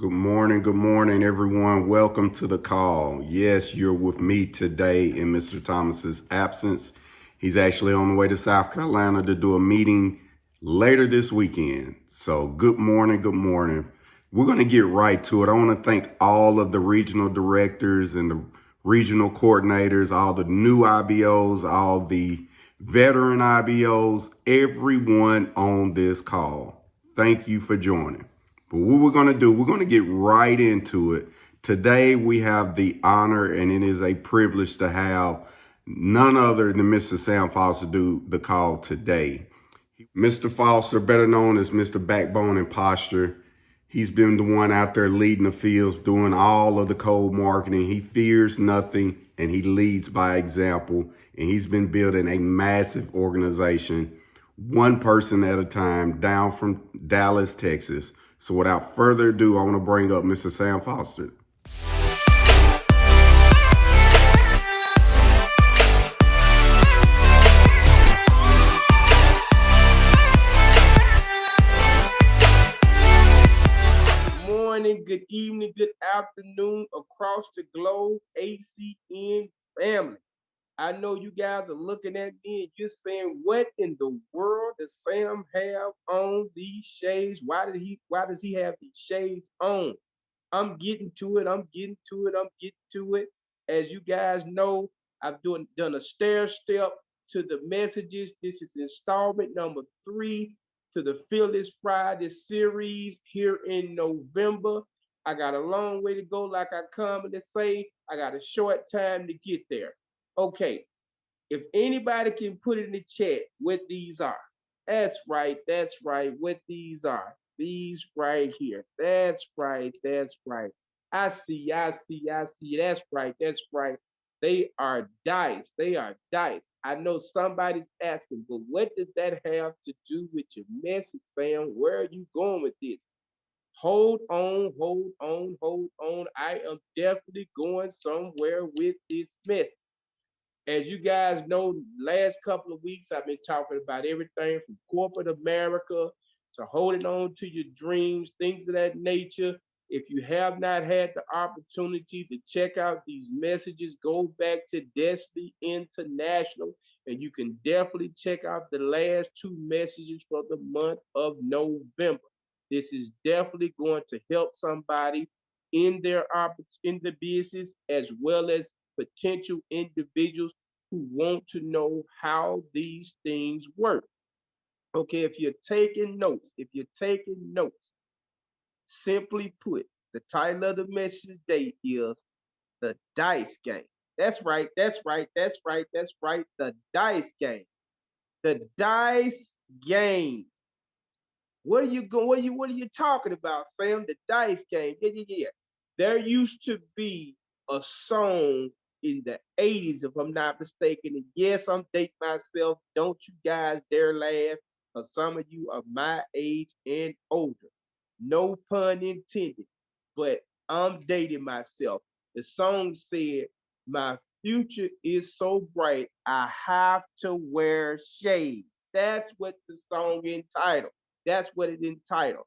Good morning, everyone. Welcome to the call. Yes, you're with me today in Mr. Thomas's absence. He's actually on the way to South Carolina to do a meeting later this weekend. So, good morning. Good morning. We're going to get right to it. I want to thank all of the regional directors and the regional coordinators, all the new IBOs, all the veteran IBOs, everyone on this call. Thank you for joining. But what we're going to do, we're going to get right into it. Today, we have the honor, and it is a privilege to have none other than Mr. Sam Foster do the call today. Mr. Foster, better known as Mr. Backbone and Posture, he's been the one out there leading the fields, doing all of the cold marketing. He fears nothing, and he leads by example. And he's been building a massive organization, one person at a time, down from Dallas, Texas. So without further ado, I want to bring up Mr. Sam Foster. Morning, good evening, good afternoon across the globe, ACN family. I know you guys are looking at me and you're saying, what in the world does Sam have on these shades? Why does he have these shades on? I'm getting to it. I'm getting to it. I'm getting to it. As you guys know, I've done a stair step to the messages. This is installment number 3 to the Fearless Friday series here in November. I got a long way to go, like I commonly say. I got a short time to get there. Okay, if anybody can put it in the chat what these are. That's right, what these are. These right here. That's right. I see. That's right. They are dice. They are dice. I know somebody's asking, but what does that have to do with your message, Sam? Where are you going with this? Hold on, hold on, hold on. I am definitely going somewhere with this message. As you guys know, last couple of weeks I've been talking about everything from corporate America to holding on to your dreams, things of that nature. If you have not had the opportunity to check out these messages, go back to Destiny International and you can definitely check out the last 2 messages for the month of November. This is definitely going to help somebody in the business as well as potential individuals who want to know how these things work. Okay, if you're taking notes, simply put, the title of the message today is the dice game. That's right. The dice game. The dice game. What are you talking about, Sam? The dice game. Yeah. There used to be a song in the 80s, if I'm not mistaken. And yes, I'm dating myself. Don't you guys dare laugh, because some of you are my age and older. No pun intended. But I'm dating myself. The song said, my future is so bright, I have to wear shades. That's what the song entitled. That's what it entitled.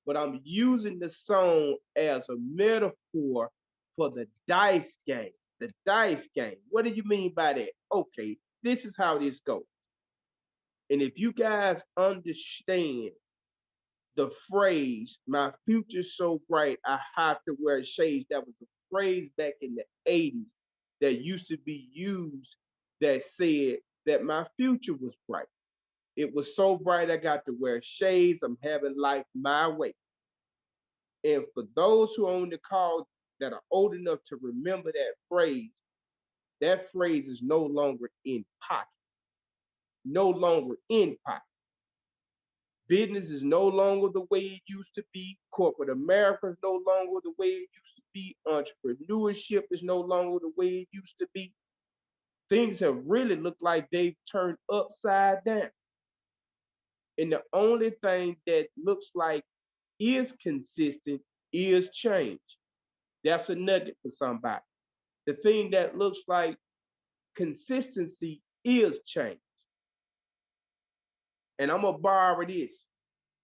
But I'm using the song as a metaphor for the dice game. The dice game. What do you mean by that? Okay, this is how this goes. And if you guys understand the phrase, my future's so bright, I have to wear shades, that was a phrase back in the 80s that used to be used that said that my future was bright. It was so bright I got to wear shades. I'm having life my way. And for those who are on the call that are old enough to remember that phrase is no longer in pocket. No longer in pocket. Business is no longer the way it used to be. Corporate America is no longer the way it used to be. Entrepreneurship is no longer the way it used to be. Things have really looked like they've turned upside down. And the only thing that looks like is consistent is change. That's a nugget for somebody. The thing that looks like consistency is change. And I'm going to borrow this.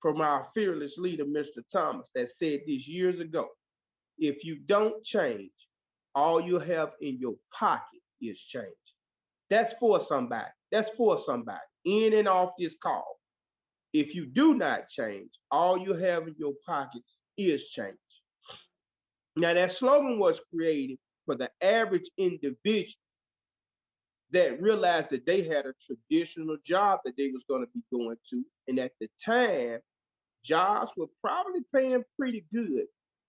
from our fearless leader, Mr. Thomas, that said this years ago. If you don't change, all you have in your pocket is change. That's for somebody. That's for somebody. In and off this call. If you do not change, all you have in your pocket is change. Now, that slogan was created for the average individual that realized that they had a traditional job that they was going to be going to. And at the time, jobs were probably paying pretty good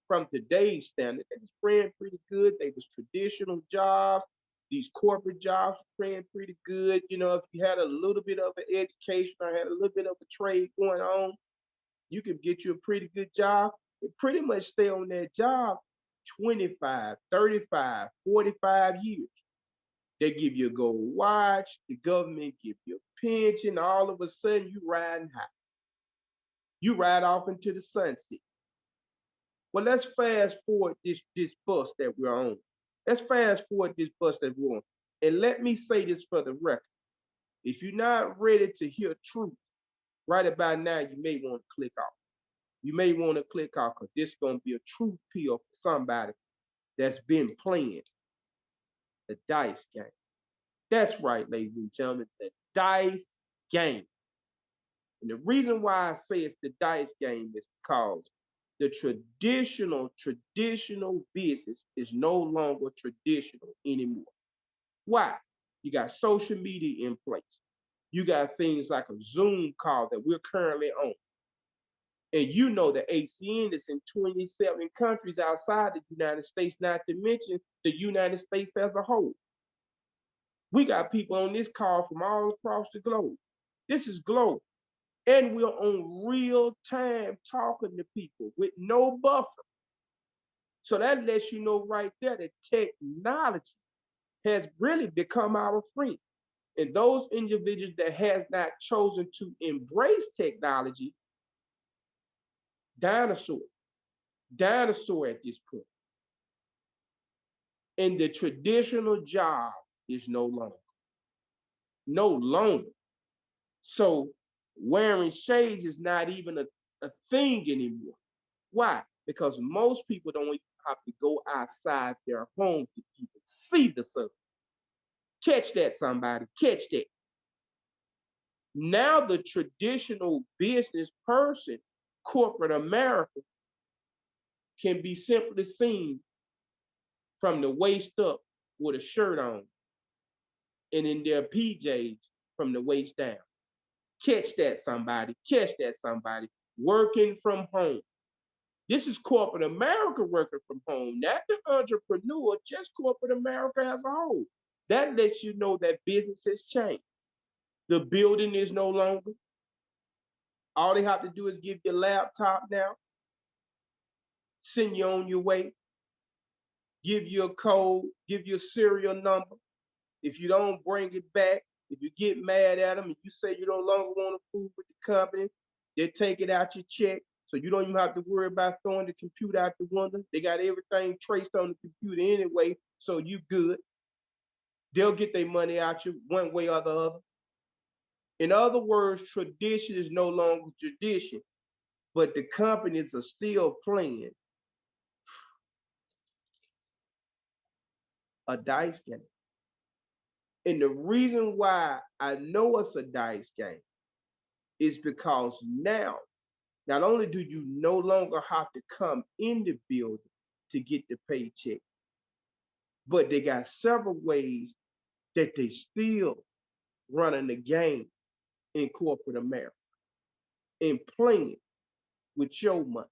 from today's standard. They was paying pretty good. They was traditional jobs. These corporate jobs were paying pretty good. You know, if you had a little bit of an education or had a little bit of a trade going on, you could get you a pretty good job and pretty much stay on that job 25, 35, 45 years. They give you a gold watch, the government give you a pension, all of a sudden you riding high. You ride off into the sunset. Well, let's fast forward this bus that we're on. Let's fast forward this bus that we're on. And let me say this for the record. If you're not ready to hear truth right about now, you may want to click off. You may want to click off because this is going to be a truth pill for somebody that's been playing the dice game. That's right, ladies and gentlemen, the dice game. And the reason why I say it's the dice game is because the traditional business is no longer traditional anymore. Why? You got social media in place. You got things like a Zoom call that we're currently on. And you know the ACN is in 27 countries outside the United States, not to mention the United States as a whole. We got people on this call from all across the globe. This is global. And we're on real time talking to people with no buffer. So that lets you know right there that technology has really become our friend. And those individuals that has not chosen to embrace technology, dinosaur at this point. And the traditional job is no longer. So wearing shades is not even a thing anymore. Why? Because most people don't even have to go outside their home to even see the sun. Catch that, somebody. Catch that. Now the traditional business person, corporate America, can be simply seen from the waist up with a shirt on and in their PJs from the waist down. Catch that, somebody. Catch that, somebody. Working from home. This is corporate America working from home, not the entrepreneur, just corporate America as a whole. That lets you know that business has changed. The building is no longer. All they have to do is give you a laptop now, send you on your way, give you a code, give you a serial number. If you don't bring it back, if you get mad at them and you say you no longer want to fool with the company, they take it out your check. So you don't even have to worry about throwing the computer out the window. They got everything traced on the computer anyway, so you good. They'll get their money out you one way or the other. In other words, tradition is no longer tradition, but the companies are still playing a dice game. And the reason why I know it's a dice game is because now, not only do you no longer have to come in the building to get the paycheck, but they got several ways that they still running the game in corporate America and playing with your money.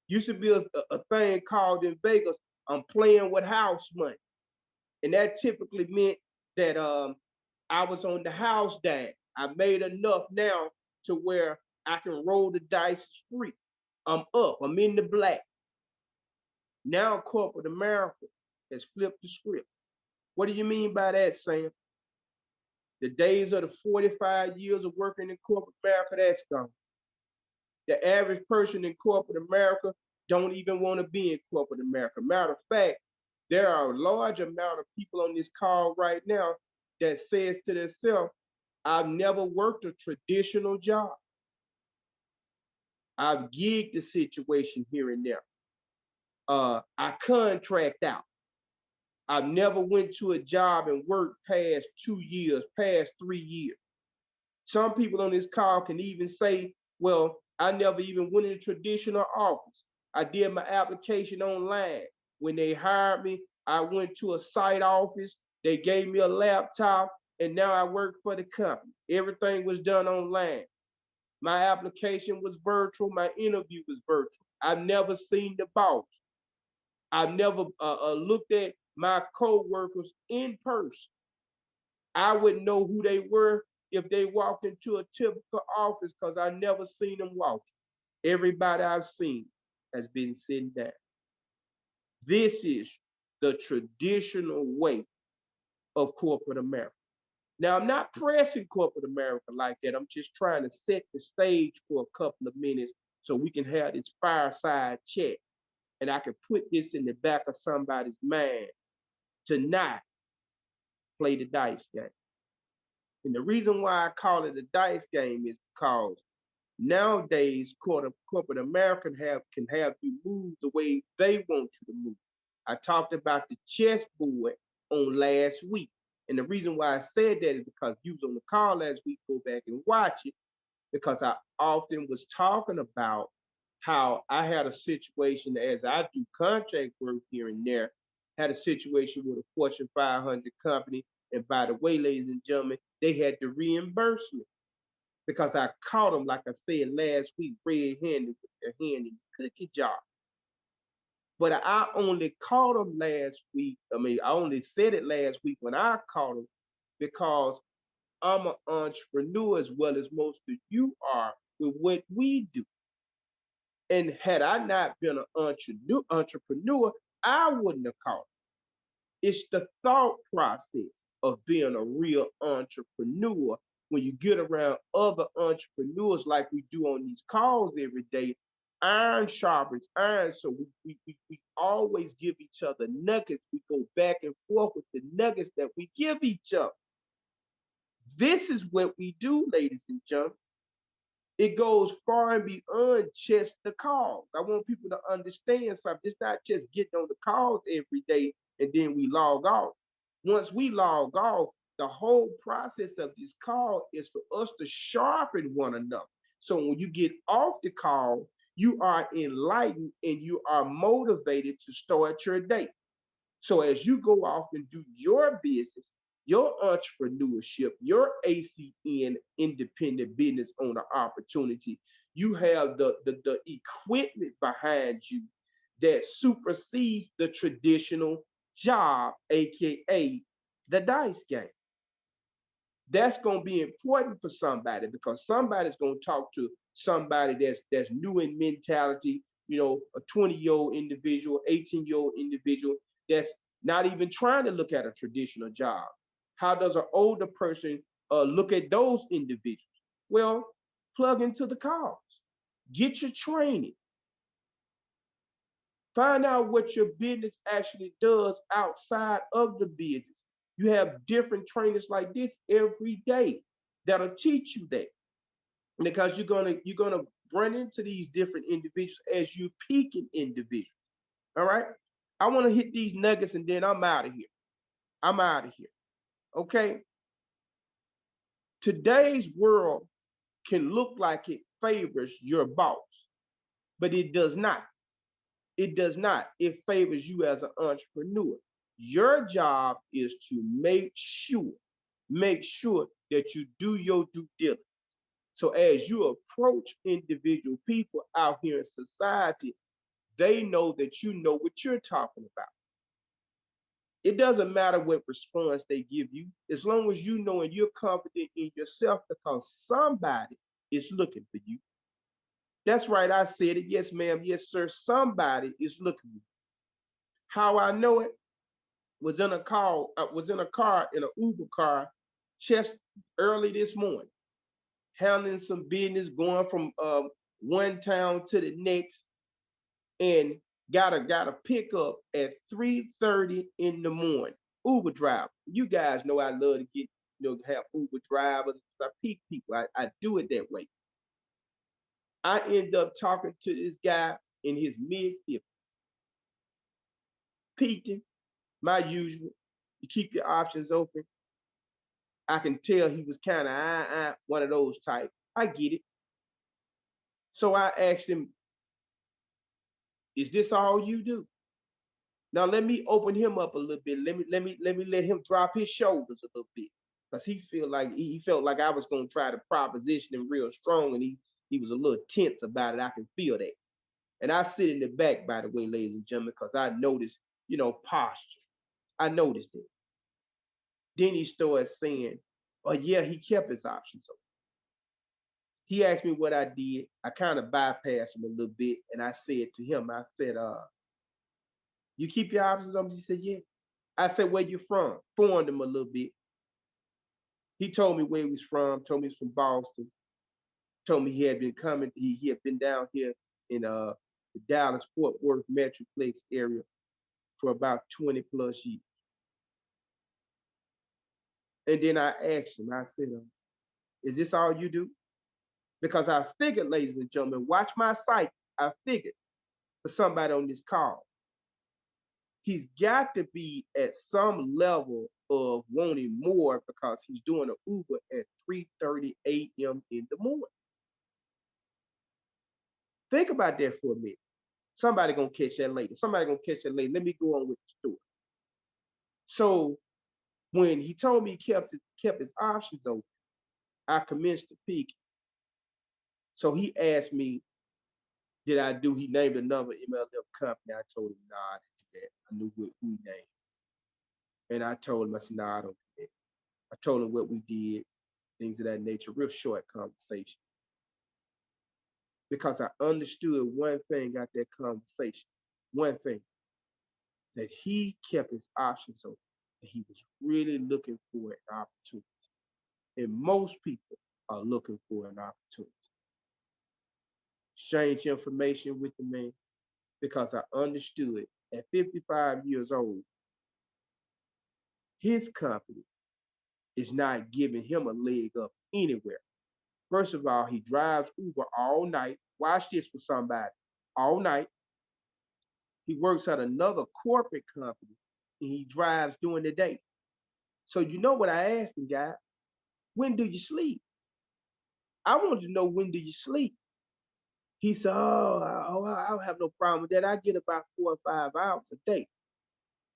Used to be a thing called in Vegas, I'm playing with house money. And that typically meant that I was on the house dime. I made enough now to where I can roll the dice free. I'm up. I'm in the black. Now corporate America has flipped the script. What do you mean by that, Sam? The days of the 45 years of working in corporate America, that's gone. The average person in corporate America don't even want to be in corporate America. Matter of fact, there are a large amount of people on this call right now that says to themselves, I've never worked a traditional job. I've gigged the situation here and there. I contract out. I've never went to a job and worked past 2 years, past 3 years. Some people on this call can even say, well, I never even went in a traditional office. I did my application online. When they hired me, I went to a site office. They gave me a laptop, and now I work for the company. Everything was done online. My application was virtual. My interview was virtual. I've never seen the boss. I've never looked at my co-workers in person. I wouldn't know who they were if they walked into a typical office because I never seen them walking. Everybody I've seen has been sitting down. This is the traditional way of corporate America. Now, I'm not pressing corporate America like that. I'm just trying to set the stage for a couple of minutes so we can have this fireside chat and I can put this in the back of somebody's mind to not play the dice game. And the reason why I call it a dice game is because nowadays corporate America can have you move the way they want you to move. I talked about the chessboard on last week. And the reason why I said that is because you was on the call last week, go back and watch it, because I often was talking about how I had a situation as I do contract work here and there, had a situation with a Fortune 500 company. And by the way, ladies and gentlemen, they had to reimburse me because I caught them, like I said last week, red-handed with their hand in the cookie jar. But I only caught them last week. I mean, I only said it last week when I caught them because I'm an entrepreneur as well as most of you are with what we do. And had I not been an entrepreneur, I wouldn't have caught it. It's the thought process of being a real entrepreneur. When you get around other entrepreneurs like we do on these calls every day, iron sharpens iron. So we always give each other nuggets. We go back and forth with the nuggets that we give each other. This is what we do, ladies and gentlemen. It goes far and beyond just the calls. I want people to understand something. It's not just getting on the calls every day and then we log off. Once we log off, the whole process of this call is for us to sharpen one another. So when you get off the call, you are enlightened and you are motivated to start your day. So as you go off and do your business, your entrepreneurship, your ACN independent business owner opportunity, you have the equipment behind you that supersedes the traditional job, aka the dice game. That's going to be important for somebody because somebody's going to talk to somebody that's new in mentality, a 20-year-old individual, 18-year-old individual that's not even trying to look at a traditional job. How does an older person look at those individuals? Well, plug into the calls, get your training, find out what your business actually does outside of the business. You have different trainers like this every day that'll teach you that because you're gonna run into these different individuals as you peaking individuals. All right. I want to hit these nuggets and then I'm out of here. I'm out of here. Okay. Today's world can look like it favors your boss, but it does not. It does not. It favors you as an entrepreneur. Your job is to make sure that you do your due diligence. So as you approach individual people out here in society, they know that you know what you're talking about. It doesn't matter what response they give you, as long as you know and you're confident in yourself because somebody is looking for you. That's right, I said it. Yes, ma'am. Yes, sir. Somebody is looking for you. How I know it was in a car, in an Uber car, just early this morning, handling some business, going from one town to the next, and got a pickup at 3:30 in the morning. Uber driver. You guys know I love to have Uber drivers. I peak people. I do it that way. I end up talking to this guy in his mid 50s, peaking, my usual. You keep your options open. I can tell he was kind of one of those type. I get it. So I asked him, "Is this all you do?" Now let me open him up a little bit. Let him drop his shoulders a little bit, because he felt like I was gonna try to proposition him real strong, and he was a little tense about it. I can feel that. And I sit in the back, by the way, ladies and gentlemen, because I noticed, posture. I noticed it. Then he started saying, "Oh yeah, he kept his options open." He asked me what I did. I kind of bypassed him a little bit, and I said to him, I said, "You keep your options open?" He said, "Yeah." I said, "Where you from?" Formed him a little bit. He told me where he was from. Told me he's from Boston. Told me he had been coming. He had been down here in the Dallas Fort Worth Metroplex area for about 20 plus years. And then I asked him, I said, "Is this all you do?" Because I figured, ladies and gentlemen, watch my site. I figured for somebody on this call, he's got to be at some level of wanting more, because he's doing an Uber at 3:30 a.m. in the morning. Think about that for a minute. Somebody gonna catch that later. Somebody gonna catch that later. Let me go on with the story. So when he told me he kept his options open, I commenced to peak. So he asked me, did I do? He named another MLM company. I told him, nah, I didn't do that. I knew who he named. And I told him, I said, nah, I don't do that. I told him what we did, things of that nature, real short conversation. Because I understood one thing out that conversation, one thing, that he kept his options open. And he was really looking for an opportunity. And most people are looking for an opportunity. Exchange information with the man, because I understood at 55 years old, his company is not giving him a leg up anywhere. First of all, he drives Uber all night. Watch this for somebody. All night. He works at another corporate company, and he drives during the day. So you know what I asked him, guy? When do you sleep? I wanted to know, when do you sleep? He said, I don't have no problem with that. I get about 4 or 5 hours a day.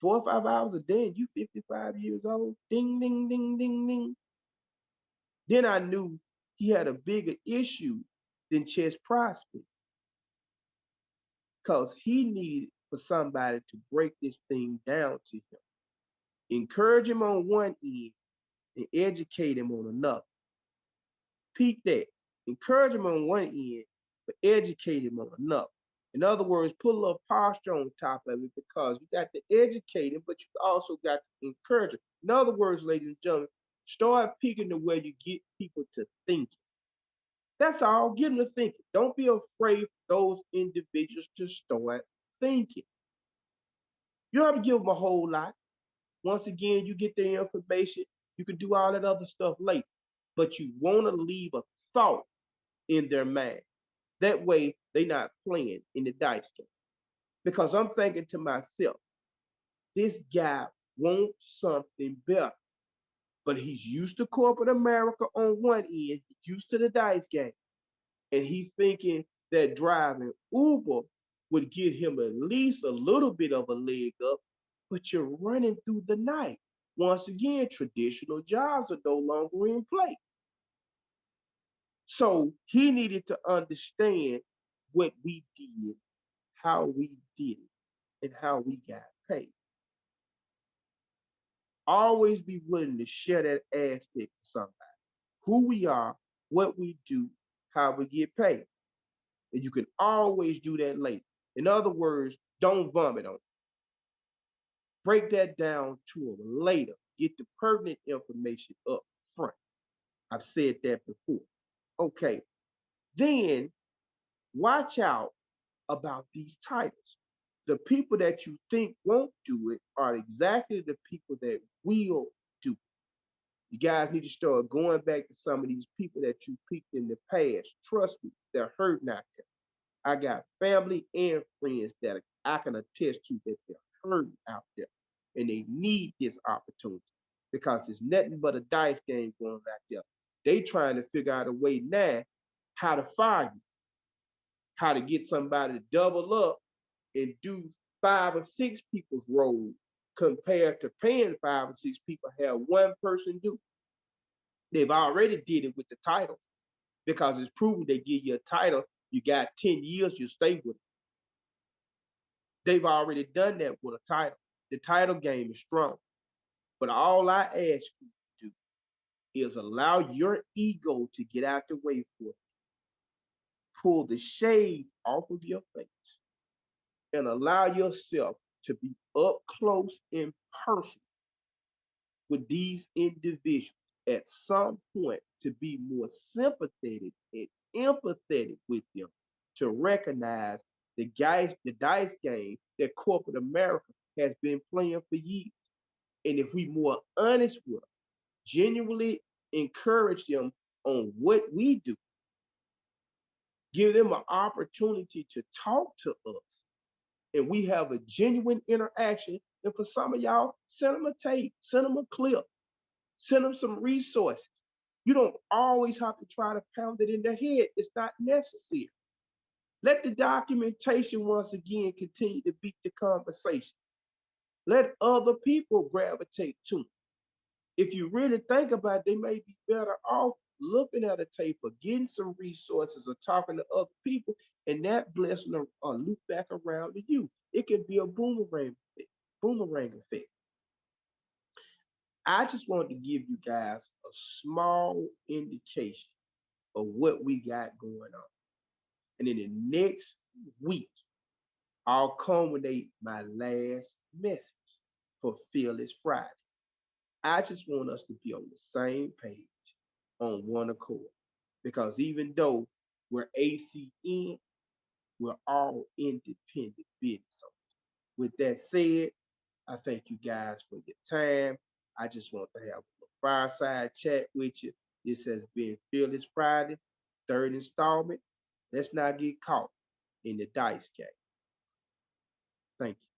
4 or 5 hours a day, and you 55 years old? Ding, ding, ding, ding, ding. Then I knew he had a bigger issue than chest prospect, because he needed for somebody to break this thing down to him, encourage him on one end, and educate him on another. Peep that. Encourage him on one end, but educate him on another. In other words, put a little posture on top of it, because you got to educate him, but you also got to encourage him. In other words, ladies and gentlemen, start peeking the way you get people to think. That's all. Get them to thinking. Don't be afraid for those individuals to start thinking. You don't have to give them a whole lot. Once again, you get their information. You can do all that other stuff later. But you want to leave a thought in their mind. That way, they're not playing in the dice game. Because I'm thinking to myself, this guy wants something better. But he's used to corporate America on one end, he's used to the dice game. And he's thinking that driving Uber would give him at least a little bit of a leg up, but you're running through the night. Once again, traditional jobs are no longer in play. So he needed to understand what we did, how we did it, and how we got paid. Always be willing to share that aspect with somebody. Who we are, what we do, how we get paid. And you can always do that later. In other words, don't vomit on it. Break that down to them later. Get the pertinent information up front. I've said that before. Okay. Then watch out about these titles. The people that you think won't do it are exactly the people that will do it. You guys need to start going back to some of these people that you picked in the past. Trust me, they're hurting out there. I got family and friends that I can attest to that they're hurting out there, and they need this opportunity because it's nothing but a dice game going out there. They trying to figure out a way now how to fire you, how to get somebody to double up and do 5 or 6 people's role compared to paying 5 or 6 people, have one person do. They've already did it with the titles because it's proven they give you a title, you got 10 years, you stay with it. They've already done that with a title. The title game is strong. But all I ask you to do is allow your ego to get out the way for you. Pull the shades off of your face and allow yourself to be up close and personal with these individuals at some point, to be more sympathetic and empathetic with them, to recognize the dice game that corporate America has been playing for years. And if we more honest with them, genuinely encourage them on what we do, give them an opportunity to talk to us, and we have a genuine interaction. And for some of y'all, send them a tape, send them a clip, send them some resources. You don't always have to try to pound it in their head. It's not necessary. Let the documentation once again continue to beat the conversation. Let other people gravitate to them. If you really think about it, they may be better off looking at a tape or getting some resources or talking to other people, and that blessing will loop back around to you. It can be a boomerang effect. I just wanted to give you guys a small indication of what we got going on. And in the next week, I'll culminate my last message for Fearless Friday. I just want us to be on the same page, on one accord. Because even though we're ACN, we're all independent business owners. With that said, I thank you guys for your time. I just want to have a fireside chat with you. This has been Fearless Friday, third installment. Let's not get caught in the dice game. Thank you.